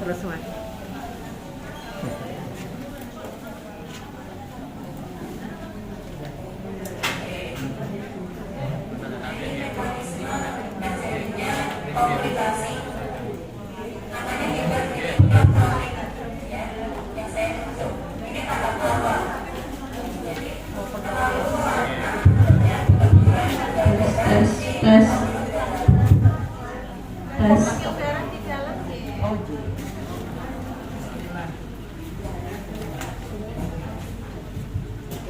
terus Mas.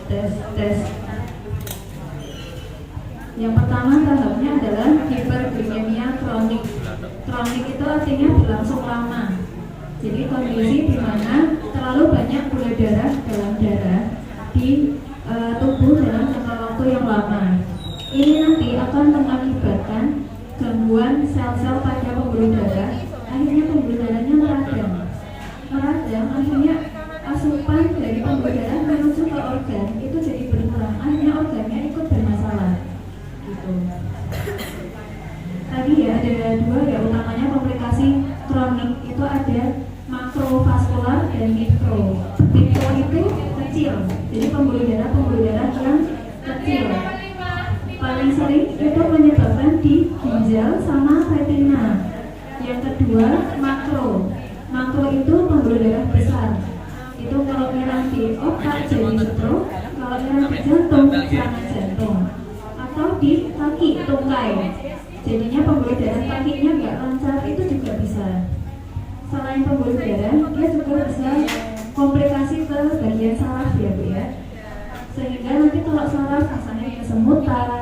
Tes. Yang pertama tahapnya adalah hiperglikemia kronik. Kronik itu artinya berlangsung lama. Jadi kondisi di mana terlalu banyak gula darah dalam darah di tubuh dalam jangka waktu yang lama. Ini nanti akan mengakibatkan gangguan sel-sel pada pembuluh darah. Akhirnya pembuluh darahnya meradang, akhirnya asupan dari pembuluh darah menuju ke organ itu jadi berkurang, akhirnya organnya ikut bermasalah gitu. Tadi ya ada dua ya utamanya komplikasi kronik itu ada makrovaskular dan mikro. Mikro itu kecil, jadi pembuluh darah yang kecil paling sering itu menyebabkan di ginjal sama retina. Yang kedua makro itu pembuluh darah besar. Itu kalau nyerang di otak jadi stroke, kalau nyerang di jantung serangan jantung, atau di kaki tungkai, jadinya pembuluh darah kakinya nggak lancar, itu juga bisa. Selain pembuluh darah, dia juga bisa komplikasi ke bagian saraf ya Bu ya. Sehingga nanti kalau saraf misalnya kesemutan,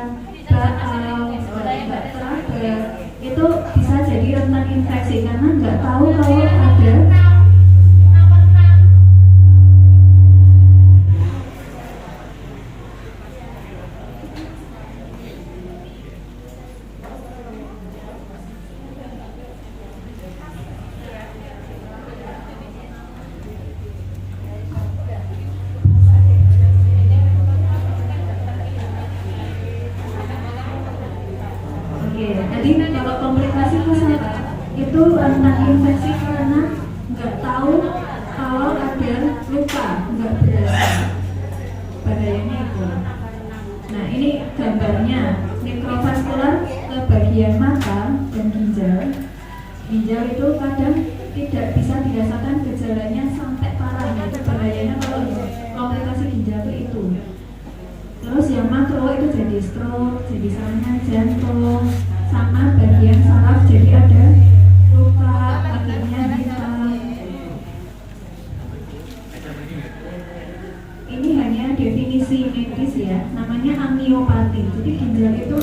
baal, nggak teratur, itu bisa jadi rentan infeksi karena nggak tahu kalau ada. Jadi kalau komplikasi ke saraf itu rentan infeksi karena nggak tahu kalau ada luka, nggak berasa bahayanya itu. Nah ini gambarnya mikrovaskular ke bagian mata dan ginjal. Ginjal itu kadang tidak bisa dirasakan gejalanya sampai parah, itu bahayanya kalau komplikasi ginjal itu. Terus yang makro itu jadi stroke, jadi serangan jantung, sama bagian saraf jadi ada luka, kakinya hitam. Ini hanya definisi medis ya, namanya angiopati. Jadi ginjal itu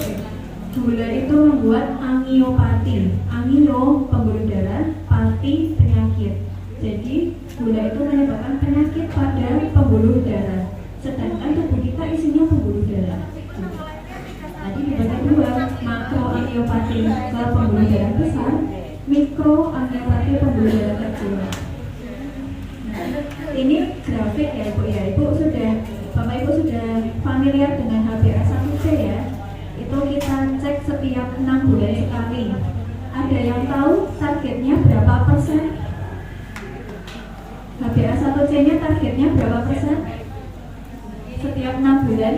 gula itu membuat angiopati. Angio pembuluh darah, pati penyakit. Jadi gula itu menyebabkan penyakit pada pembuluh darah. Sedangkan tubuh kita isinya pembuluh darah. Tadi dibagi dua, makro angiopati ke pembuluh darah besar, mikro angiopati pembuluh darah kecil. Nah, ini grafik ya Ibu ya. Bapak Ibu sudah familiar dengan HbA1c ya. Itu kita cek setiap 6 bulan sekali. Ada yang tahu targetnya berapa persen? HbA1c-nya targetnya berapa persen? Setiap 6 bulan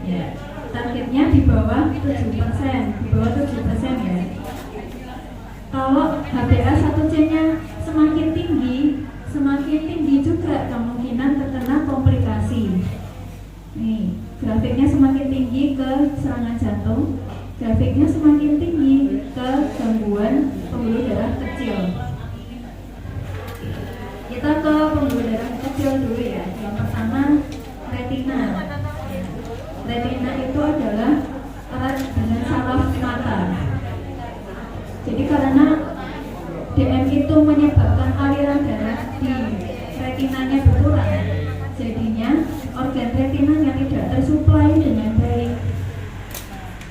ya, targetnya di bawah 7%, di bawah 7% ya. Kalau HbA1c-nya semakin tinggi juga kemungkinan terkena komplikasi. Nih, grafiknya semakin tinggi ke serangan jantung, grafiknya semakin tinggi ke gangguan pembuluh darah kecil. Kita ke pembuluh darah kecil dulu ya. Yang pertama retina. Retina itu adalah erat dengan saraf mata. Jadi karena DM itu menyebabkan aliran darah di retinanya berkurang, jadinya organ retinanya tidak tersuplai dengan baik.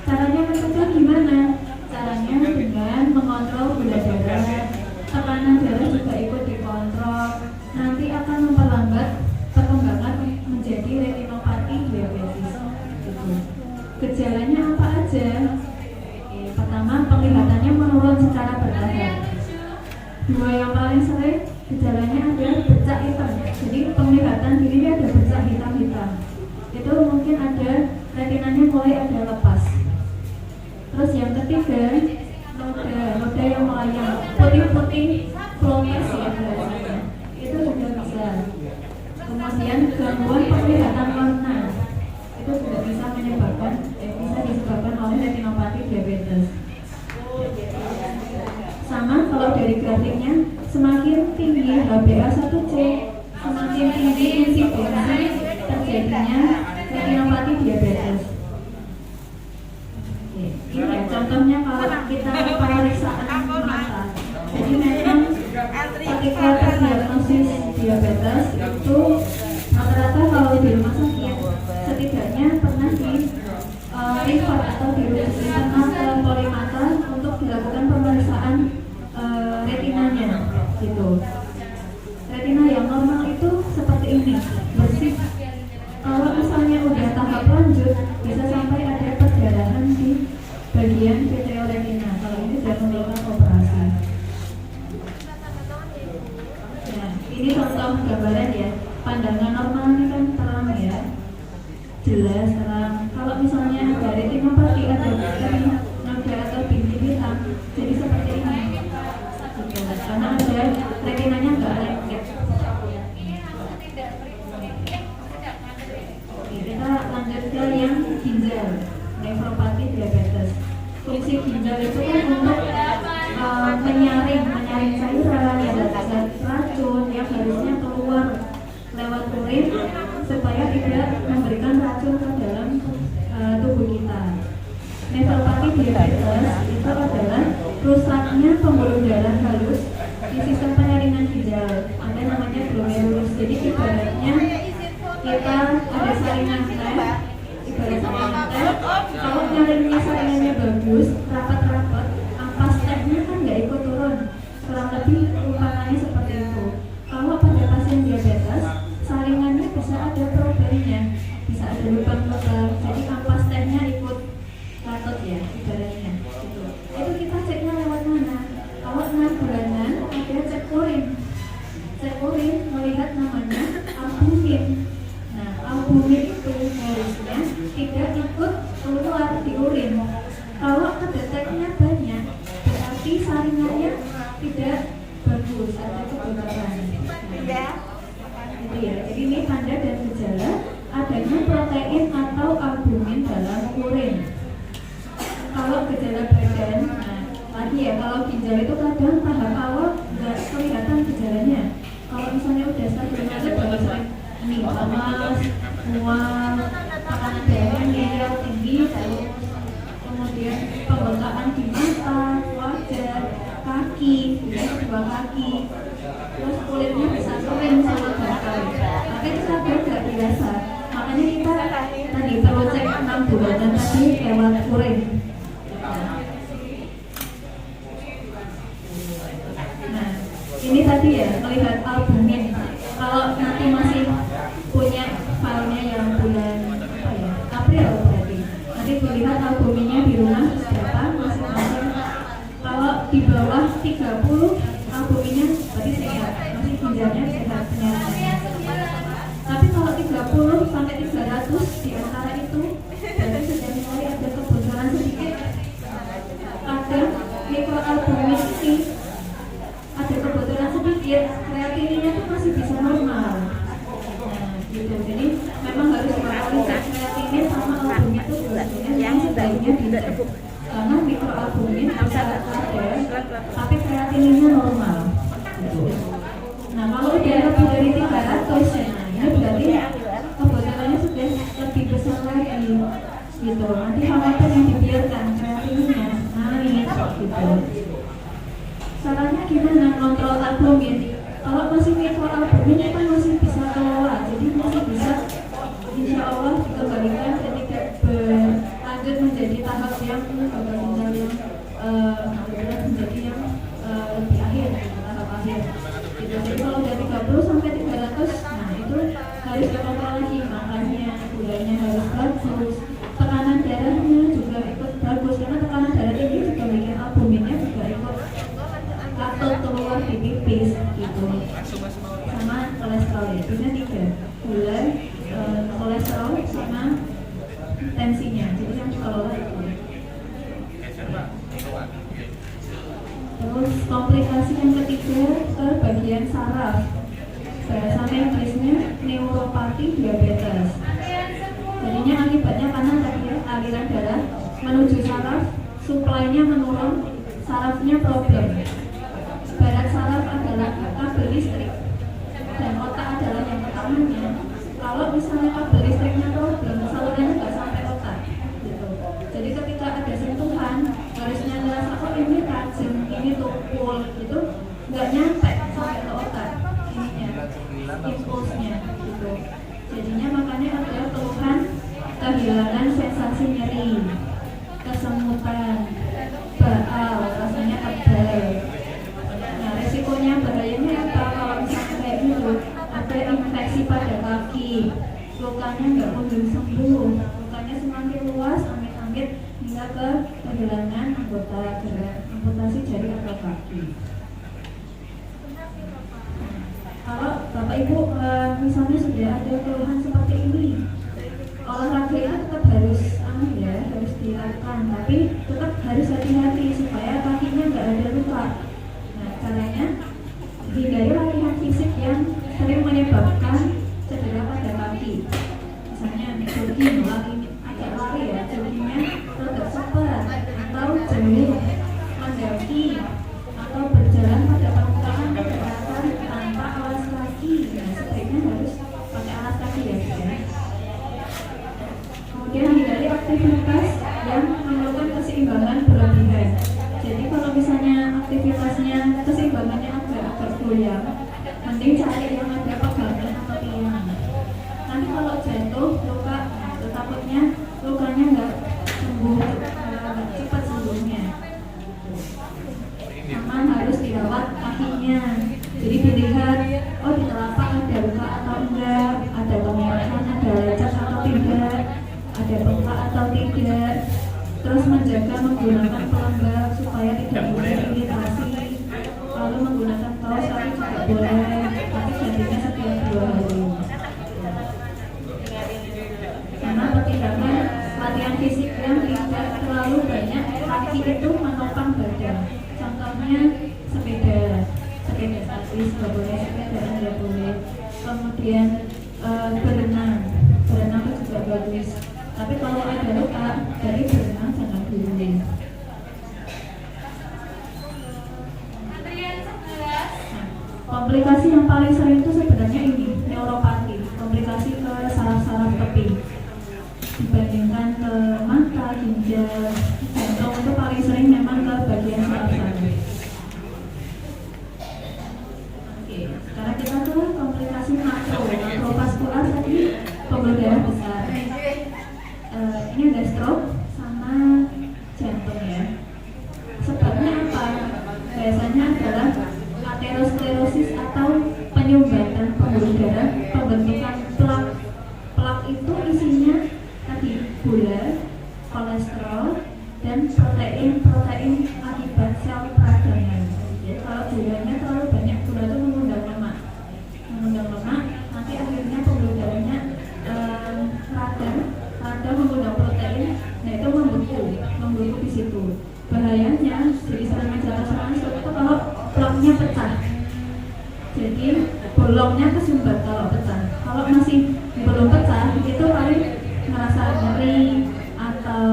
Caranya mencegah gimana? Caranya dengan mengontrol gula darah, tekanan darah juga ikut dikontrol. Nanti akan memperlambat perkembangan menjadi retinopati diabetes. Gejalanya apa aja? Pertama, penglihatannya menurun secara bertahap. Dua yang paling sering gejalanya adalah bercak hitam. Jadi penglihatan diri ini ada bercak hitam-hitam. Itu mungkin ada retinanya mulai ada lepas. Terus yang ketiga, noda yang melayang putih-putih flokes ya biasanya. Itu juga bisa. Kemudian gangguan penglihatan warna itu juga bisa disebabkan oleh retinopati diabetes. Sama kalau dari grafiknya, semakin tinggi HbA1c, semakin tinggi insidensi terjadinya retinopati diabetes. Ini ya contohnya kalau kita pemeriksaan mata. Jadi memang ketika terdiagnosis diabetes itu rata-rata kalau di rumah sakit setidaknya pernah di refer atau dirujukan ke polimata untuk dilakukan pemeriksaan retinanya gitu. Retina yang normal itu seperti ini, bersih. Kalau misalnya udah tahap lanjut bisa sampai ada perdarahan di bagian vitreoretina. Kalau ini sudah memerlukan operasi. Nah, ini contoh gambaran ya. Pandangan normal ini kan terang ya, jelas terang. Kalau misalnya ada retinopati atau noda atau bintik hitam, jadi seperti ini. Karena ada retinanya nggak lengket. Kita lanjut ke yang ginjal, nefropati diabetes. Fungsi ginjal itu kan untuk menyaring cairan yang ada racun yang harusnya keluar lewat urin supaya tidak memberikan racun ke dalam tubuh kita. Nefropati diabetes itu adalah rusaknya pembuluh darah halus di sistem penyaringan ginjal. Ada namanya glomerulus. Jadi ibaratnya kita ada saringan teh, kalau nyaringnya saringannya bagus, rapat-rapat, ampas tehnya kan nggak ikut turun. Kurang lebih umpamanya seperti itu. Kalau pada pasien diabetes, saringannya bisa ada problemnya, bisa ada lubang-lubang. Jadi ampas tehnya ikut katut ya, ibaratnya. Gitu. Itu kita ceknya lewat mana? Kalau 6 bulanan ada cek urin. Cek urin melihat namanya albumin. Nah, albumin itu harusnya tidak ikut keluar di urin. Kalau kedeteknya banyak, berarti saringannya tidak bagus, ada kebakaran. Gitu ya. Jadi ini tanda dan gejala adanya protein atau albumin dalam urin. Kalau gejala badan, nah lagi ya, kalau ginjal itu kadang tahap awal nggak kelihatan gejalanya. Kalau misalnya udah stadium lanjut baru sering ini panas, mual, tekanan darahnya tinggi, terus kemudian pembengkakan di mata, wajah, kaki, dua kaki, terus kulitnya bisa kering sama gatal. Tapi kita nggak biasa, makanya kita tadi perlu cek 6 bulanan tadi lewat urin. Nah, ini tadi ya melihat albumin. Kalau nanti masih punya filenya yang bulan apa ya, April berarti nanti melihat albuminnya di rumah berapa masing-masing. Kalau di bawah 30 albuminnya berarti sehat, masih ginjalnya sehat penyerapannya. Tapi kalau 30 sampai 300 di antara itu berarti sudah mulai ada kebocoran sedikit. Kadang mikroalbumin ini ada kebocoran sedikit, kreatininnya tuh masih bisa normal. Nah, gitu. Jadi memang harus diketahui kreatinin sama albumin itu yang sebaiknya dicek. Karena mikroalbumin bisa ada, tapi kreatininnya normal. Gitu. Nah, kalau udah lebih dari 300, nah ini berarti kebocorannya sudah lebih besar lagi. Gitu. Nanti khawatir yang dibiarkan kreatininnya naik. Gitu. Caranya gimana kontrol albumin? Kalau masih mikroalbumin kan masih bisa kelola, jadi masih bisa insya Allah dikembalikan dan tidak berlanjut menjadi tahap yang menjadi yang lebih akhir, tahap akhir. Gitu. Jadi kalau dari 30 sampai 300, nah itu harus dikontrol lagi, makanya gulanya harus bagus, tekanan darahnya juga ikut bagus, karena tekanan darah tinggi juga bikin albuminnya juga ikut katut keluar di gitu. Sama kolesterol ya, biasanya 3, gula, kolesterol sama tensinya. Jadi yang dikelola itu. Terus komplikasi yang ketiga ke bagian saraf. Bahasa Inggrisnya neuropati diabetes. Jadinya akibatnya karena tadi ya, aliran darah menuju saraf, suplainya menurun, sarafnya problem. Barat saraf adalah kabel listrik dan otak adalah yang utamanya. Kalau misalnya kabel listriknya problem, salurannya nggak sampai otak gitu. Jadi ketika ada sentuhan, harusnya ngerasa oh ini rajin, ini tumpul gitu, nggak nyampe sampai ke otak ininya, impulsnya gitu. Jadinya makanya ada keluhan kehilangan sensasi nyeri, kesemutan, baal, rasanya tebal. Nah resikonya bahayanya apa kalau misalnya kayak gitu? Ada infeksi pada kaki, lukanya nggak kunjung sembuh, lukanya semakin luas, amit-amit hingga ke kehilangan anggota gerak, amputasi jari atau kaki. Kalau Bapak Ibu misalnya sudah ada keluhan seperti ini, olahraga itu tetap harus harus dilakukan, tapi tetap harus hati-hati supaya kakinya nggak ada luka. Nah caranya hindari latihan fisik yang sering menyebabkan cedera pada kaki. Misalnya jogging, agak lari ya, joggingnya agak cepat, atau jauh mendaki, atau berjalan pada permukaan kelihatan tanpa alas kaki. Nah sebaiknya harus pakai alas kaki ya. Kemudian hindari aktivitas yang memerlukan keseimbangan berlebihan. Jadi kalau misalnya aktivitasnya keseimbangannya agak goyang, mending cari yang ada pegangan atau tiang. Nanti kalau jatuh luka, takutnya lukanya nggak sembuh, nggak cepat sembuhnya. Sama harus dirawat kakinya. Jadi dilihat, oh di telapak ada luka atau enggak, ada kemerahan, ada lecet atau tidak, ada bengkak atau tidak. Terus menjaga menggunakan pelembab supaya tidak iritasi. Lalu menggunakan kaos kaki juga boleh, tapi gantinya setiap 2 hari. Karena pertimbangan latihan fisik yang tidak terlalu banyak, kaki itu menopang badan. Contohnya sepeda statis nggak boleh, sepedaan nggak boleh. Kemudian berenang itu juga bagus. Tapi kalau ada luka dari berenang jangan dulu. Komplikasi yang paling sering itu sebenarnya ini neuropati, komplikasi ke saraf-saraf tepi dibandingkan ke mata, ginjal, jantung itu paling sering memang ke bagian saraf-saraf. Oke, sekarang kita ke komplikasi makrovaskular tadi, pembuluh darah besar. Ini ada stroke sama jantung ya. Sebabnya apa? Biasanya adalah aterosklerosis atau penyumbatan pembuluh darah, pembentukan plak. Plak itu isinya tadi gula, kolesterol, dan protein akibat sel peradangan. Jadi kalau gulanya terlalu banyak, gula itu mengundang lemak, nanti akhirnya pembuluh darahnya radang mengundang protein, nah itu membeku di situ. Bahayanya jadi serangan jantung itu kalau plaknya pecah, jadi bolongnya kesumbat kalau pecah. Kalau masih belum pecah itu paling merasa nyeri atau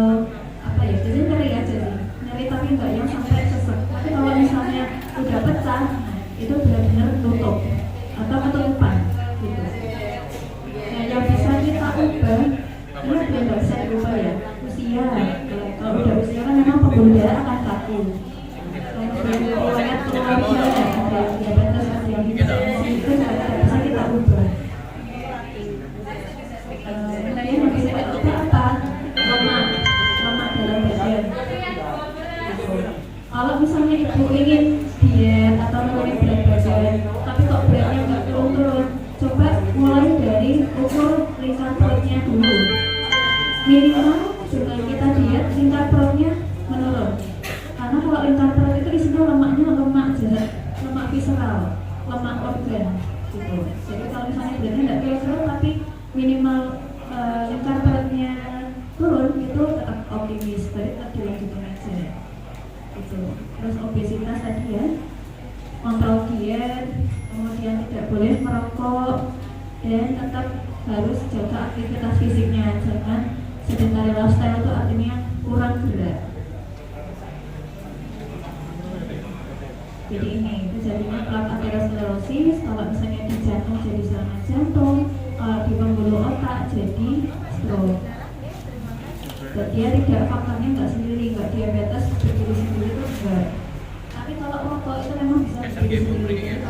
apa ya, jadi nyeri aja sih, nyeri tapi enggak yang sampai sesek. Tapi kalau misalnya udah pecah, itu benar-benar tutup atau ketutupan gitu. Nah yang bisa kita ubah ini tidak bisa diubah ya, usia. Kalau udah usia kan memang pembuluh darah akan kaku. Riwayat keluarga ada diabetes, ada yang hipertensi, itu tidak bisa kita ubah. Kemudian yang bisa kita ubah apa? Lemak dalam badan. Kalau misalnya ibu ingin diet atau menurunkan berat badan, tapi kok beratnya nggak turun-turun, coba mulai dari ukur lingkar perutnya dulu. Minimal dengan kita diet lingkar perutnya menurun. Karena kalau lingkar perut itu isinya lemaknya lemak jahat, lemak visceral. diet, kemudian tidak boleh merokok, dan tetap harus jaga aktivitas fisiknya. Jangan sedentary lifestyle itu artinya kurang gerak. Jadi ini terjadinya plaque atherosklerosis. Kalau misalnya di jantung jadi serangan jantung, kalau di pembuluh otak jadi stroke. Dan dia tidak faktornya nggak sendiri, nggak diabetes berdiri sendiri itu enggak. Tapi kalau rokok itu memang bisa berdiri sendiri.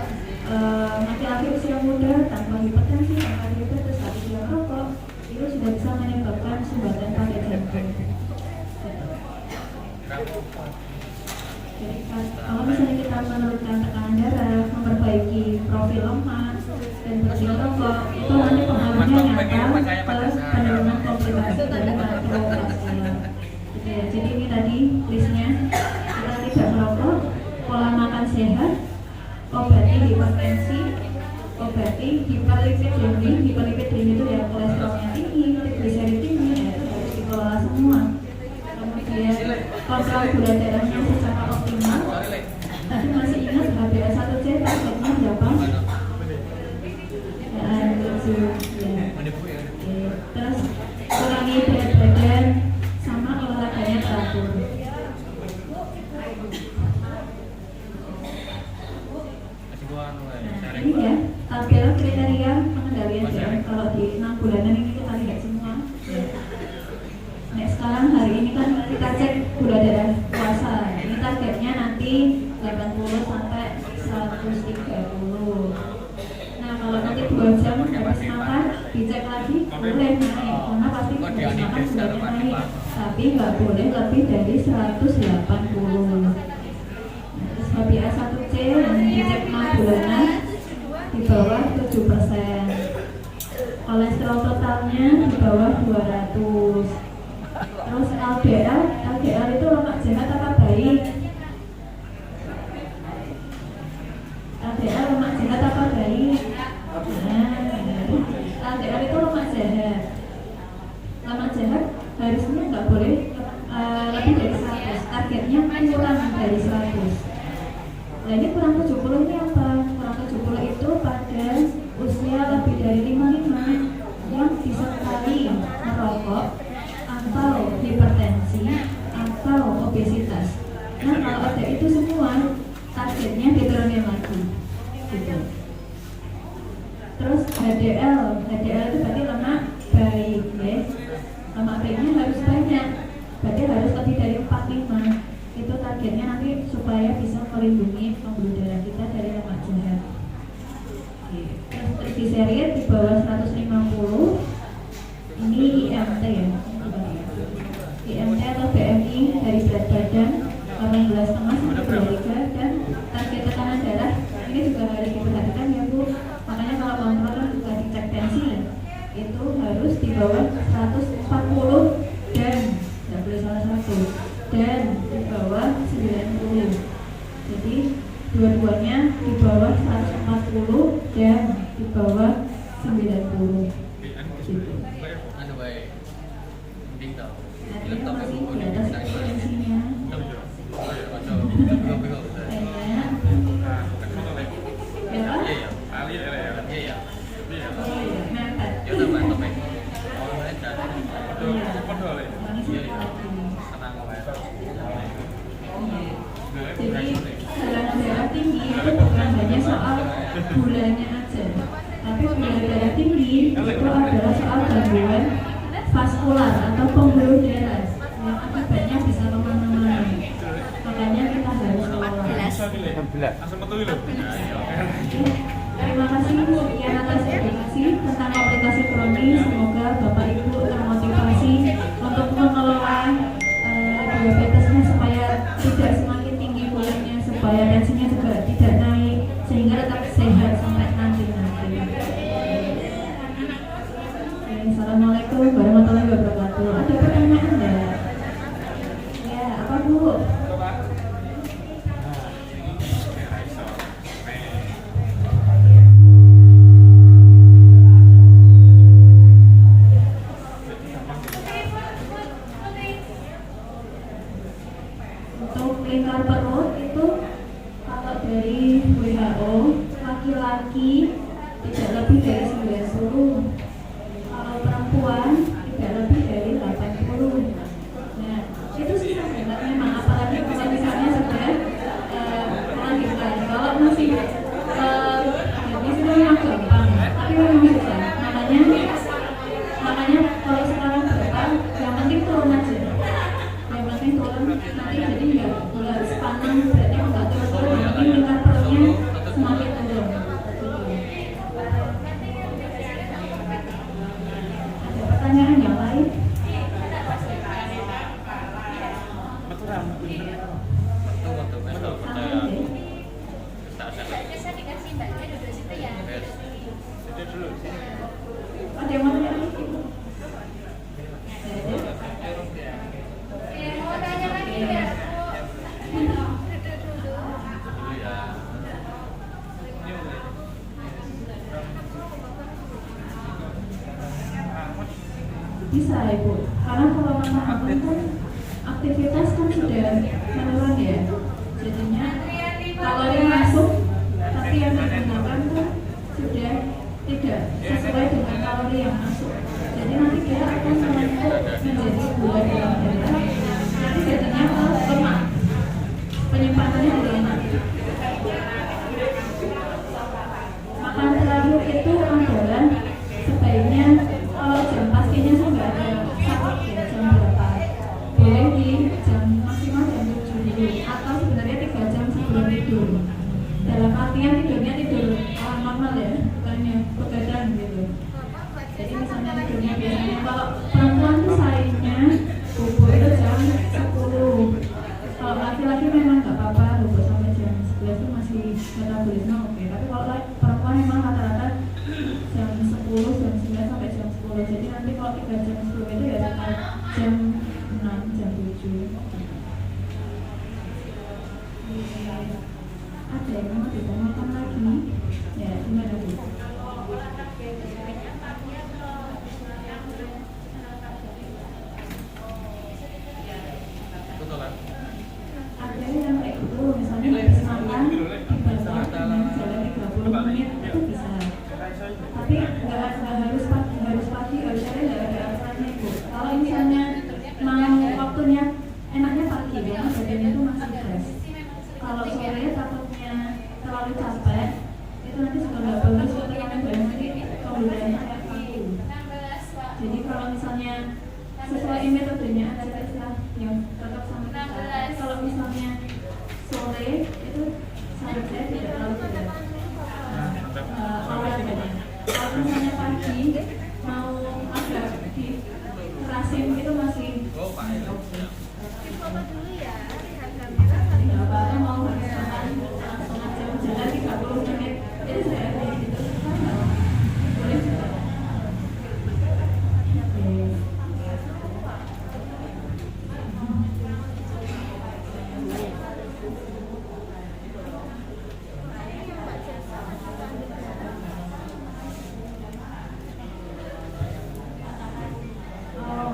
Laki-laki usia muda tanpa hipertensi, tanpa diabetes, tapi dia rokok itu sudah bisa menyebabkan sumbatan pada jantung. Jadi kalau misalnya kita menurunkan tekanan darah, memperbaiki profil lemak dan berhenti rokok, itu nanti pengaruhnya nyata ke penurunan komplikasi dari kardiovaskular. Gitu ya. Jadi ini tadi listnya, kita tidak merokok, pola makan sehat, obati hipertensi, obati hiperlipidemi. Hiperlipidemi itu ya kolesterolnya tinggi, trigliserid tinggi, ya itu harus dikelola semua. Kemudian kontrol gula darahnya secara optimal. Tadi masih ingat HbA1c targetnya berapa? Ya, 7 ya. Terus kurangi berat badan sama olahraganya teratur. Nah, ini ya tabel kriteria pengendalian ya. Kalau di 6 bulanan ini kita lihat semua. Nah, sekarang hari ini kan kita cek gula darah puasa. Ini targetnya nanti 80 sampai 130. Nah, kalau nanti 2 jam habis makan dicek lagi boleh naik, karena pasti habis makan gulanya naik. Tapi nggak boleh lebih dari 180. Nah, terus HbA1c yang dicek 6 bulanan di bawah 7%. Kolesterol totalnya di bawah 200. Terus LDL itu lemak jahat apa baik? LDL lemak jahat apa baik? Nah, LDL itu lemak jahat. Lemak jahat harusnya nggak boleh lebih dari 100. Targetnya kurang dari 100. Nah, ini kurang 70 ini apa? Kurang 70 itu pada usia lebih dari 55 yang disertai merokok atau hipertensi atau obesitas. Nah, kalau ada itu semua, targetnya diturunin lagi gitu. Terus HDL itu berarti lemak baik ya. Lemak baiknya harus banyak, berarti harus lebih dari 45. Itu targetnya nanti supaya bisa melindungi pembuluh darah kita dari lemak jahat. Terus trigliserid di bawah 150. Ini IMT ya. IMT atau BMI dari berat badan 18,5 sampai 23, dan target tekanan darah ini juga harus diperhatikan ya Bu. Makanya kalau kontrol juga dicek tensi itu harus di bawah 140 dan tidak boleh salah satu, dan di bawah 90. Jadi dua-duanya di bawah 140 dan di bawah 90 gitu. Artinya masih di atas potensinya. Jadi tekanan darah tinggi itu bukan hanya soal gulanya aja, tapi gula darah tinggi itu adalah soal gangguan vaskular atau pembuluh darah yang akibatnya bisa kemana-mana. Makanya kita harus kelola. Terima kasih sekian atas edukasi tentang komplikasi kronis. Semoga Bapak Ibu termotivasi untuk mengelola diabetesnya supaya tidak semakin tinggi gulanya, supaya tensinya juga tidak naik, sehingga tetap sehat sampai nanti. Assalamualaikum warahmatullahi wabarakatuh. Ada pertanyaan enggak? Ya, apa Bu? Untuk lingkar perut itu kalau dari WHO laki-laki tidak lebih dari 90, kalau perempuan tidak lebih dari 80. Nah, itu sih sebenarnya memang, apalagi kalau misalnya sudah melahirkan. Kalau masih jadi sebenarnya gampang, tapi memang susah. Namanya kalau sekarang gampang, yang penting turun aja. Yang penting turun, nanti jadi nggak harus panen, berarti nggak turun, nanti lingkar perutnya semakin turun. Ada pertanyaan yang lain? Ada yang mau tanya lagi? Bisa Ibu, karena kalau mama abang kan aktivitas kan sudah menurun ya, jadinya kalori masuk tapi yang digunakan kan sudah tidak sesuai dengan kalori yang masuk, jadi nanti dia akan menumpuk menjadi gula dalam darah, nanti jadinya ke lemak, penyimpanannya di lemak. Makan terakhir itu adalah sebaiknya kalau jam pastinya sih nggak ada saat ya, jam berapa, boleh di jam maksimal jam 7 dulu, atau sebenarnya 3 jam sebelum tidur. Dalam artian tidurnya tidur normal ya, bukan yang begadang gitu. Jadi misalnya tidurnya biasanya kalau perempuan tuh saingnya bubur itu jam 10. Kalau laki-laki memang nggak apa-apa bubur sampai jam 11 itu masih metabolisme oke. Tapi kalau perempuan memang rata-rata jam 10, jam 9 sampai jam 10. Jadi nanti kalau 3 jam sebelum itu ya sekitar jam 6, jam 7. Ada yang mau ditanyakan lagi? Ya, gimana Bu? Ada yang kayak gitu, misalnya habis makan dibaca dengan jalan 30 menit itu bisa. Tapi nggak harus pagi, harus sore, nggak ada aturannya Bu. Kalau misalnya mau waktunya enaknya pagi, karena badannya itu masih fresh. Kalau sore takutnya terlalu capek, itu nanti juga nggak bagus untuk yang badan, nanti pembuluhannya kayak kaku. Jadi kalau misalnya sesuai metodenya ada istilah yang tetap sama kita. Kalau misalnya sore itu saran saya tidak terlalu berat olahraganya. Kalau misalnya pagi mau agak dikerasin itu masih oke. Tidak apa-apa mau habis makan setengah jam jalan 30 menit itu saya kayak gitu boleh juga.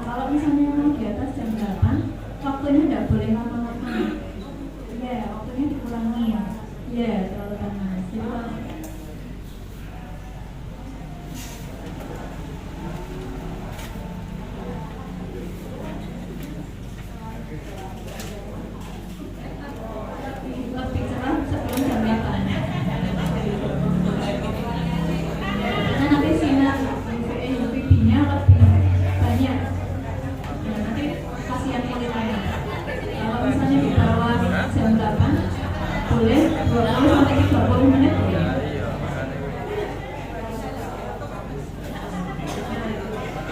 Kalau misalnya mau di atas jam 8 waktunya tidak boleh lama-lama ya, waktunya dikurangi ya, terlalu panas. Jadi lebih cerah sebelum jam 8 karena nanti sinar UVB-nya lebih banyak. Nah, nanti kasihan kulitnya. Kalau misalnya di bawah jam 8 boleh 20 sampai 30 menit boleh.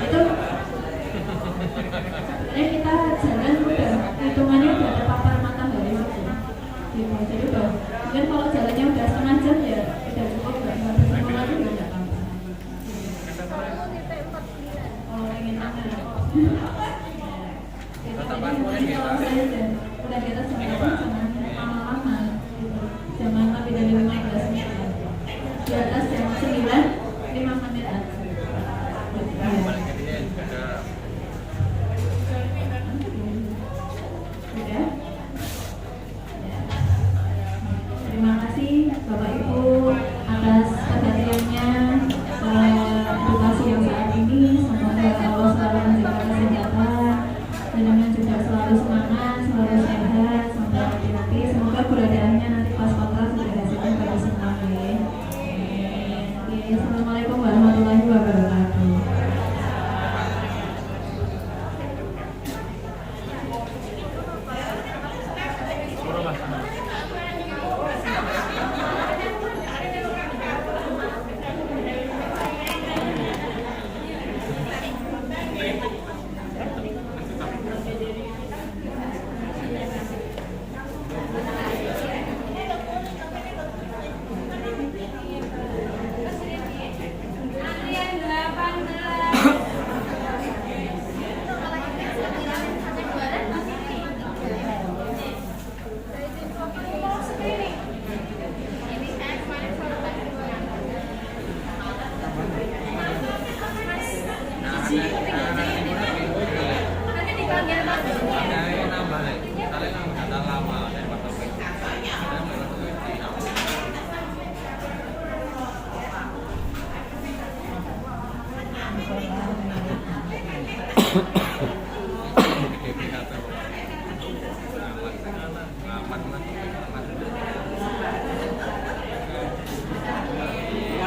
Itu sebenarnya kita jalan udah hitungannya udah terpapar matahari gitu. Jadi udah mungkin kalau jalannya udah setengah jam ya udah cukup, nggak bersama lagi udah nggak apa-apa. Oh, ingin apa? Jadi kalau saya udah di atas jam 8 jangan lama-lama gitu. Jangan lebih dari 15 menit ya. Di atas jam 9 5 menit aja. Udah? Ya. Terima kasih Bapak Ibu atas GBK atau aman lah, aman.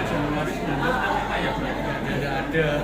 Januari 19 apa ya? Tidak ada.